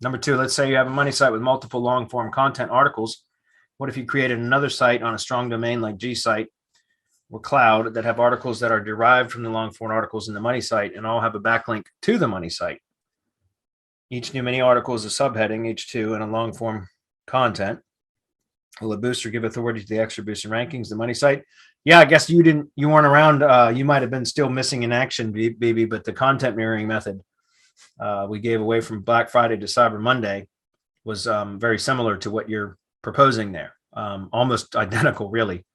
Number two, let's say you have a money site with multiple long form content articles. What if you created another site on a strong domain like Gsite or Cloud that have articles that are derived from the long form articles in the money site and all have a backlink to the money site? Each new mini article is a subheading, H2, and a long form content. Will a booster give authority to the extra booster rankings, the money site? Yeah, I guess you weren't around. You might have been still missing in action, baby, but the content mirroring method we gave away from Black Friday to Cyber Monday was very similar to what you're proposing there. Almost identical, really.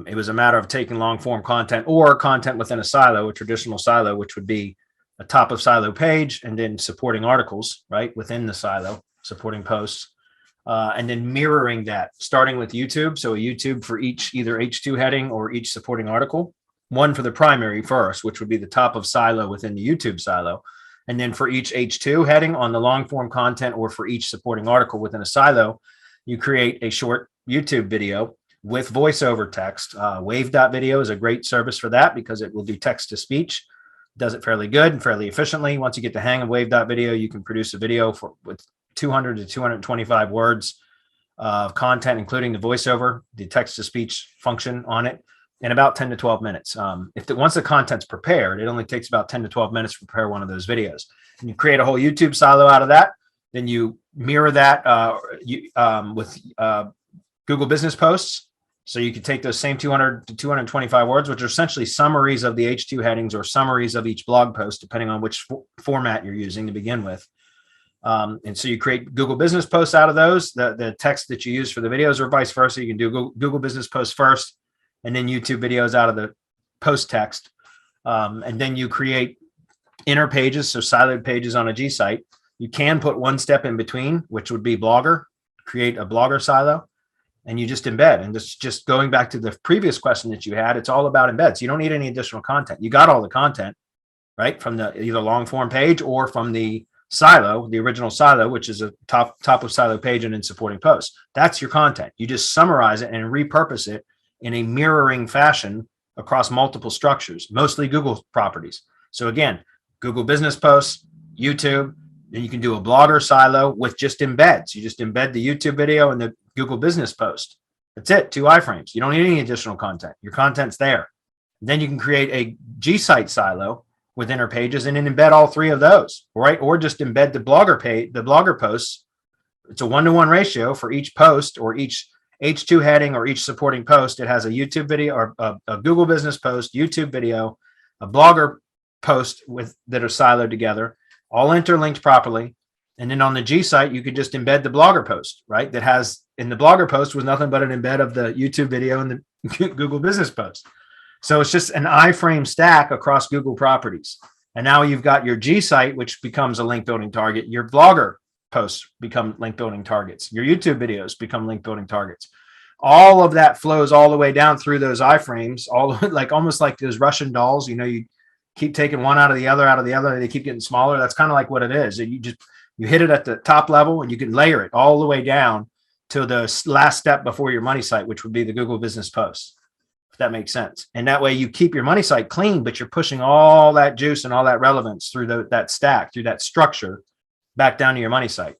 It was a matter of taking long form content or content within a silo, a traditional silo, which would be a top of silo page and then supporting articles, right, within the silo, supporting posts, and then mirroring that, starting with YouTube. So a YouTube for each either H2 heading or each supporting article, one for the primary first, which would be the top of silo within the YouTube silo. And then for each H2 heading on the long form content or for each supporting article within a silo, you create a short YouTube video with voiceover text. Wave.video is a great service for that because it will do text to speech. Does it fairly good and fairly efficiently. Once you get the hang of Wave.video, you can produce a video with 200 to 225 words of content, including the voiceover, the text to speech function on it, in about 10 to 12 minutes. Once the content's prepared, it only takes about 10 to 12 minutes to prepare one of those videos. And you create a whole YouTube silo out of that. Then you mirror that with Google Business Posts. So you could take those same 200 to 225 words, which are essentially summaries of the H2 headings or summaries of each blog post, depending on which format you're using to begin with. And so you create Google Business Posts out of those, the text that you use for the videos, or vice versa. You can do Google Business Posts first and then YouTube videos out of the post text. And then you create inner pages, so siloed pages on a Gsite. You can put one step in between, which would be Blogger, create a Blogger silo. And you just embed. And this just going back to the previous question that you had, it's all about embeds. You don't need any additional content. You got all the content, right, from the either long form page or from the silo, the original silo, which is a top of silo page and then supporting posts. That's your content. You just summarize it and repurpose it in a mirroring fashion across multiple structures, mostly Google properties. So again, Google Business Posts, YouTube, then you can do a Blogger silo with just embeds. You just embed the YouTube video and the Google Business Post. That's it, 2 iframes. You don't need any additional content. Your content's there. Then you can create a Gsite silo with inner pages and then embed all 3 of those, right? Or just embed the Blogger page, the Blogger posts. It's a 1-to-1 ratio for each post or each H2 heading or each supporting post. It has a YouTube video or a Google Business Post, YouTube video, a Blogger post that are siloed together, all interlinked properly. And then on the Gsite, you could just embed the Blogger post, right? That has in the Blogger post was nothing but an embed of the YouTube video and the Google Business Post. So it's just an iframe stack across Google properties. And now you've got your Gsite, which becomes a link building target. Your Blogger posts become link building targets. Your YouTube videos become link building targets. All of that flows all the way down through those iframes, all like almost like those Russian dolls. You know, you keep taking one out of the other, and they keep getting smaller. That's kind of like what it is. You hit it at the top level and you can layer it all the way down to the last step before your money site, which would be the Google Business Posts, if that makes sense. And that way you keep your money site clean, but you're pushing all that juice and all that relevance through that stack, through that structure back down to your money site.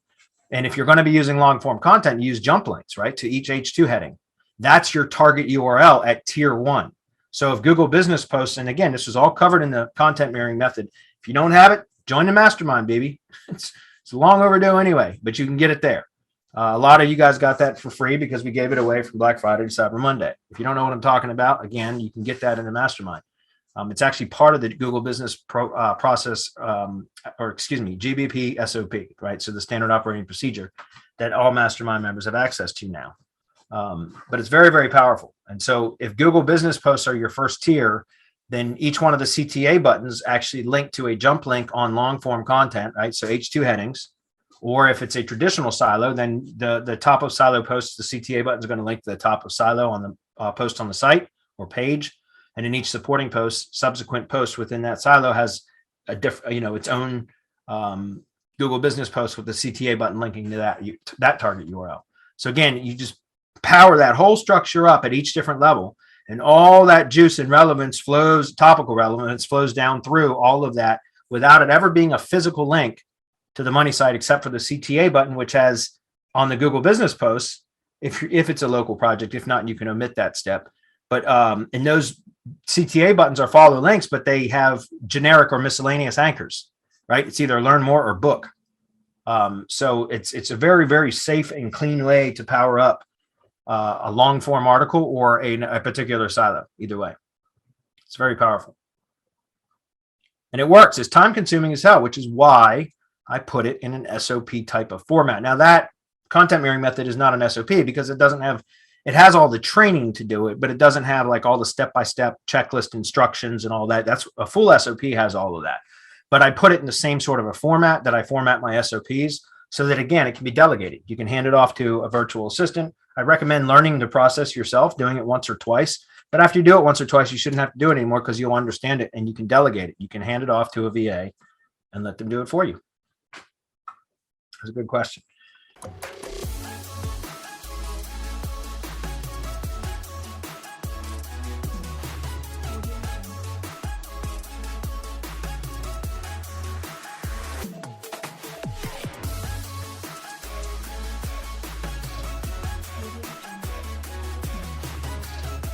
And if you're going to be using long form content, use jump links, right, to each H2 heading. That's your target URL at tier 1. So if Google Business Posts, and again, this was all covered in the content mirroring method. If you don't have it, join the mastermind, baby. It's long overdue anyway, but you can get it there. A lot of you guys got that for free because we gave it away from Black Friday to Cyber Monday. If you don't know what I'm talking about, again, you can get that in the mastermind. It's actually part of the Google Business process, GBP SOP, right? So the standard operating procedure that all mastermind members have access to now. But it's very, very powerful. And so if Google Business Posts are your first tier, then each one of the CTA buttons actually link to a jump link on long form content, right? So H2 headings, or if it's a traditional silo, then the top of silo posts, the CTA button is going to link to the top of silo on the post on the site or page. And in each supporting post, subsequent post within that silo has a its own Google Business Post with the CTA button linking to that target URL. So again, you just power that whole structure up at each different level. And all that juice and relevance flows, topical relevance flows down through all of that without it ever being a physical link to the money site, except for the CTA button, which has on the Google Business Posts, if it's a local project. If not, you can omit that step. But and those CTA buttons are follow links, but they have generic or miscellaneous anchors, right? It's either learn more or book. So it's a very, very safe and clean way to power up a long form article or a particular silo. Either way, it's very powerful. And it works. It's time consuming as hell, which is why I put it in an SOP type of format. Now that content mirroring method is not an SOP because it doesn't have, it has all the training to do it, but it doesn't have like all the step-by-step checklist instructions and all that. That's a full SOP has all of that. But I put it in the same sort of a format that I format my SOPs so that, again, it can be delegated. You can hand it off to a virtual assistant. I recommend learning the process yourself, doing it once or twice. But after you do it once or twice, you shouldn't have to do it anymore because you'll understand it and you can delegate it. You can hand it off to a VA and let them do it for you. That's a good question.